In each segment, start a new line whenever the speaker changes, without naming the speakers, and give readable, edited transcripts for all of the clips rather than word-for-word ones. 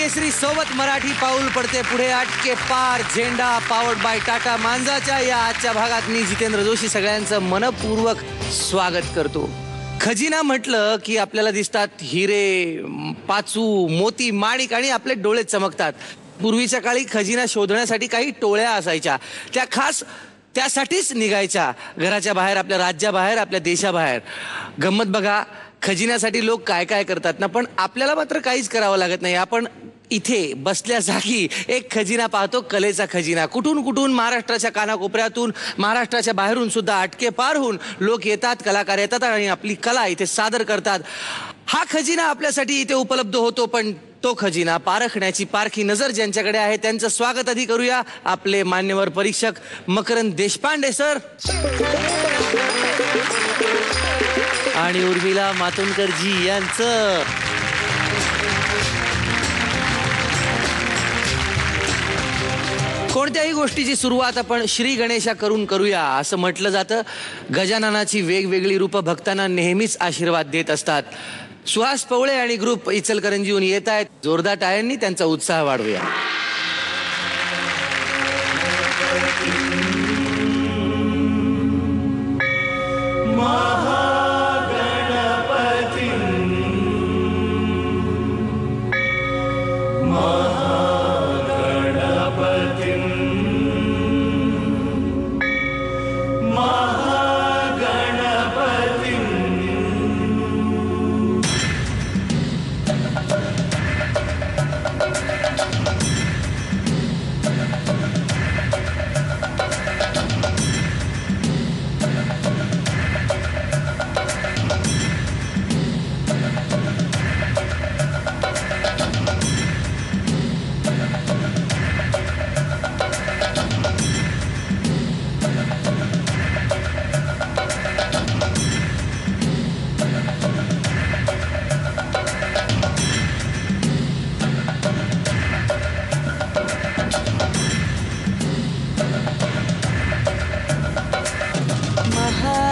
केसरी सोबत मराठी पाऊल पडते पुढे. आटके पार झेंडा पावर्ड बाय टाटा मांजाच्या या आजच्या भागात मी जितेंद्र जोशी सगळ्यांचं मनपूर्वक स्वागत करतो. खजिना म्हटलं की आपल्याला दिसतात हिरे, पाचू, मोती, माणिक आणि आपले डोळे चमकतात. पूर्वीच्या काळी खजिना शोधण्यासाठी काही टोळ्या असायच्या, त्या खास त्यासाठीच निघायच्या. घराच्या बाहेर, आपल्या राज्याबाहेर, आपल्या देशाबाहेर. गंमत बघा, खजिन्यासाठी लोक काय काय करतात ना, पण आपल्याला मात्र काहीच करावं लागत नाही. आपण इथे बसल्या जागी एक खजिना पाहतो, कलेचा खजिना. कुठून कुठून महाराष्ट्राच्या कानाकोपऱ्यातून, महाराष्ट्राच्या बाहेरून सुद्धा आटके पार होऊन लोक येतात, कलाकार येतात आणि आपली कला इथे सादर करतात. हा खजिना आपल्यासाठी इथे उपलब्ध होतो, पण तो खजिना पारखण्याची पारखी नजर ज्यांच्याकडे आहे त्यांचं स्वागत आधी करूया. आपले मान्यवर परीक्षक मकरंद देशपांडे सर आणि उर्मिला मातोंडकरजी यांचं. कोणत्याही गोष्टीची सुरुवात आपण श्री गणेशा करून करूया असं म्हटलं जातं. गजाननाची वेगवेगळी रूपं भक्तांना नेहमीच आशीर्वाद देत असतात. सुहास पवळे आणि ग्रुप इचलकरंजीहून येत आहेत. जोरदार टाळ्यांनी त्यांचा उत्साह वाढवूया.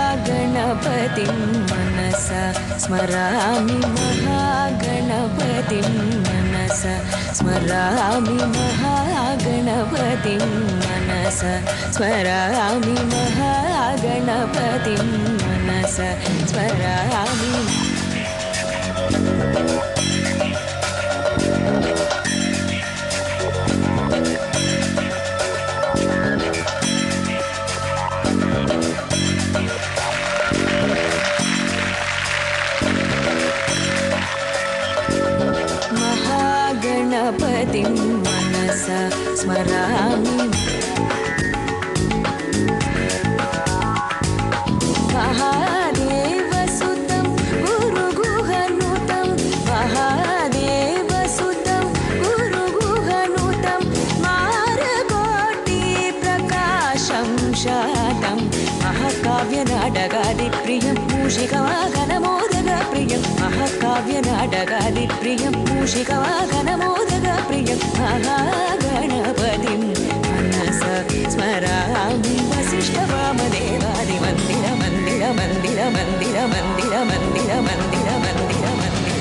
महागणपतिं मनसा स्मरामि, महागणपतिं मनसा स्मरामि, महागणपतिं मनसा स्मरामि, महागणपतिं मनसा स्मरामि. महागणपतिं मनसा स्मरामि, महादेवसुतं गुरुगुहनुतं, महादेवसुतं गुरुगुहनुतं, मारकोटिप्रकाशं शातं, महाकाव्यनाटकादिप्रियं मूषिकवाहनमोदकप्रियं, महाकाव्यनाटकादिप्रियं मूषिकवाहनमोदकप्रियं, महागणपतिं मनसा स्मरामि. वसिष्ठवामदेवादिमन्दिर मन्दिर मन्दिर मन्दिर मन्दिर मन्दिर मन्दिर मन्दिर मन्दिर.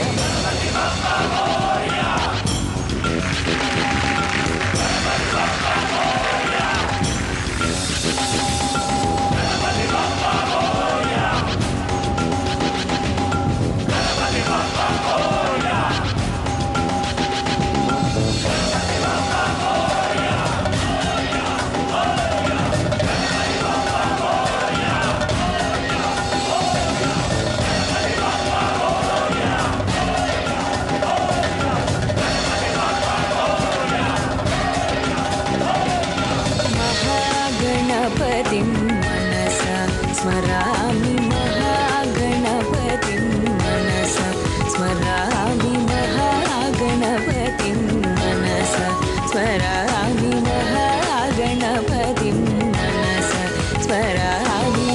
महागणपतिं मनसा स्मरामि, महागणपतिं मनसा स्मरामि, महागणपतिं मनसा स्मरामि, महागणपतिं मनसा स्मरामि.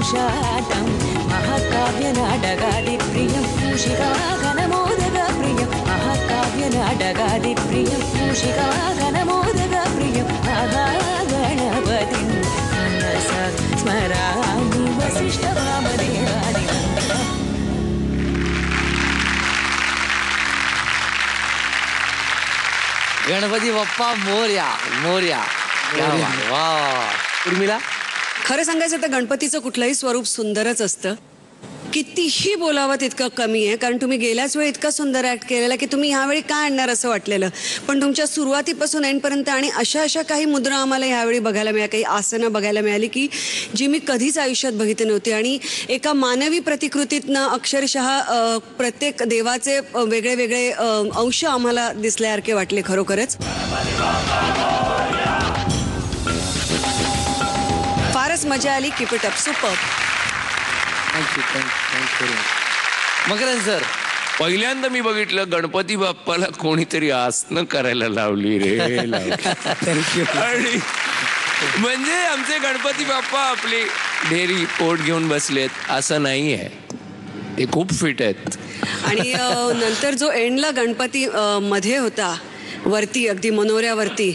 पूषाटं महाकाव्यनाटकादिप्रियं मूषिकाघनमोदकप्रियं महाकाव्यनाटकादिप्रियं मूषिकाघनमोदकप्रियं महागणपतिं मनसा स्मरामि वसिष्ठवामदेवादिवन्दनम्.
गणपती बाप्पा मोरया मोरया. क्या बात. वा वा. उर्मिला,
खरं सांगायचं तर गणपतीचं कुठलंही स्वरूप सुंदरच असतं. कितीही बोलावं तितकं कमी आहे, कारण तुम्ही गेल्याच वेळी इतका सुंदर ऍक्ट केलेला की तुम्ही ह्यावेळी काय आणणार असं वाटलेलं, पण तुमच्या सुरुवातीपासून एंडपर्यंत आणि अशा काही मुद्रा आम्हाला ह्यावेळी बघायला मिळाल्या, काही आसनं बघायला मिळाली की जी मी कधीच आयुष्यात बघितली नव्हती. आणि एका मानवी प्रतिकृतीतनं अक्षरशः प्रत्येक देवाचे वेगळे वेगळे अंश आम्हाला दिसल्यासारखे वाटले खरोखरच. फारच मजा आली. Keep it up. Super.
Thank you thank you. Makarand sir,
पहिल्यांदा मी बघितलं गणपती बाप्पाला कोणीतरी आसनं करायला लावली रे. आणि म्हणजे आमचे गणपती बाप्पा आपली ढेरी पोट घेऊन बसलेत असं नाही आहे, ते खूप फिट आहेत.
आणि नंतर जो एंडला गणपती मध्ये होता वरती, अगदी मनोऱ्यावरती,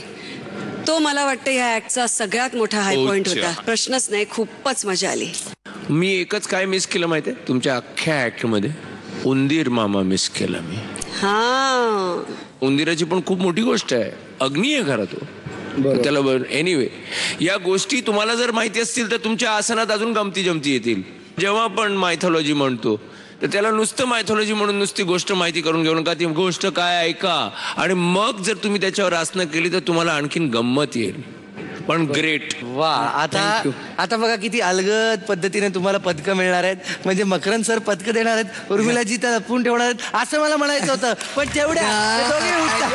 तो मला वाटतं ह्या ऍक्टचा सगळ्यात मोठा हाय पॉइंट होता. प्रश्नच नाही. खूपच मजा आली.
मी एकच काय मिस केलं माहितीये तुमच्या अख्ख्या ऍक्ट मध्ये, उंदीर मामा मिस केला मी.
हा,
उंदिराची पण खूप मोठी गोष्ट आहे, अग्नी आहे खरा तो त्याला. एनिवे, या गोष्टी तुम्हाला जर माहिती असतील तर तुमच्या आसनात अजून गमती जमती येतील. जेव्हा आपण मायथॉलॉजी म्हणतो तर त्याला नुसतं मायथॉलॉजी म्हणून नुसती गोष्ट माहिती करून घेऊ नका. ती गोष्ट काय ऐका, आणि मग जर तुम्ही त्याच्यावर आसनं केली तर तुम्हाला आणखीन गंमत येईल. पण ग्रेट.
वा. आता बघा किती अलगद पद्धतीने तुम्हाला पदकं मिळणार आहेत. म्हणजे मकरंद सर पदकं देणार आहेत, उर्मिलाजी त्या लपवून ठेवणार आहेत, असं मला म्हणायचं होतं. पण तेवढ्या ते दोघे उठतात.